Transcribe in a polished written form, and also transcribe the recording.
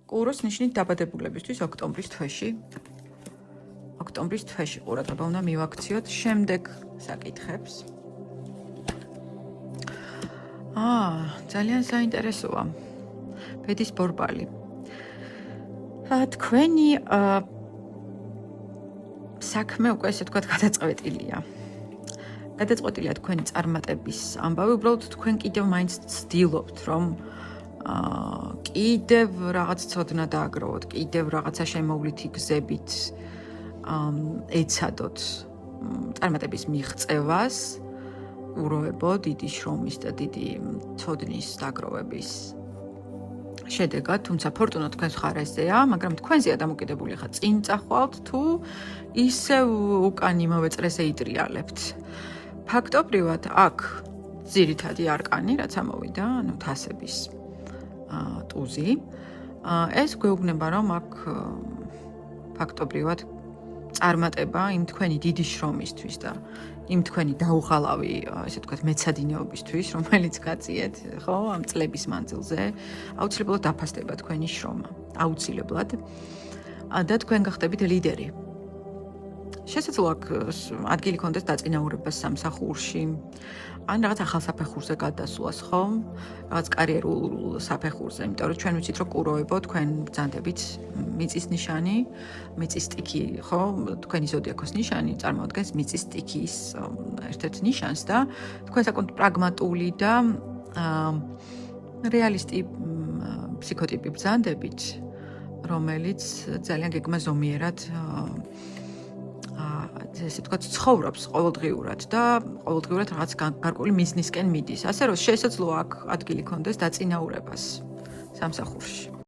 კუროს ნიშნით დაბადებულებისთვის ოქტომბრის თვეში. ოქტომბრის თვეში ყურადღება უნდა მივაქციოთ შემდეგ საკითხებს. ძალიან საინტერესოა. ბედის ბორბალი. თქვენი საქმე უკვე ესე ვთქვათ გადაწყვეტილია. გადაწყვეტილია თქვენი წარმატების ამბავი, უბრალოდ თქვენ კიდევ მაინც ცდილობთ, რომ კიდევ რაღაც ცოდნა დააგროვოთ, კიდევ რაღაცა შემოვლითი გზებით ეცადოთ წარმატების მიღწევას, უროებო დიდი შრომის და დიდი ცოდნის დაგროვების შედეგად, თუმცა ფორტუნა თქვენს მხარეზეა, მაგრამ თქვენზეა დამოკიდებული ხარ წინ წახვალთ თუ ისევ უკან იმავე წრეზე იტრიალებთ. ფაქტობრივად აქ ძირითადი არკანი, რაც ამოვიდა, ანუ თასების ტუზი, ეს გვეუბნება, რომ აქ ფაქტობრივად წარმატება იმ თქვენი დიდი შრომისთვის და იმ თქვენი დაუღალავი, ესე ვთქვათ, მეცადინეობისთვის, რომელიც გაწიეთ, ხო, ამ წლების მანძილზე, აუცილებლად დაფასდება თქვენი შრომა, აუცილებლად. და თქვენ გახდებით ლიდერი. შესაძლოა აქ ადგილი გქონდეს დაწინაურებას სამსახურში, ან რაღაც ახალ საფეხურზე გადასვლას, ხო? რაღაც კარიერულ საფეხურზე, იმიტომ რომ ჩვენ ვიცით, რომ კუროებო თქვენ ბრძანდებით მიწის ნიშანი, მიწის სტიქი, ხო? თქვენი ზოდიაქოს ნიშანი წარმოადგენს მიწის სტიქის ერთ-ერთ ნიშანს და თქვენ საკმაოდ პრაგმატული და რეალისტი ფსიქოტიპი ბრძანდებით, რომელიც ძალიან გეგმა ზომიერად ესე ვთქვათ, ცხოვრობს ყოველდღიურად და ყოველდღიურად რაღაც გარკვეული მიზნისკენ მიდის. ასე რომ შესაძლოა აქ ადგილი გქონდეს დაწინაურებას სამსახურში.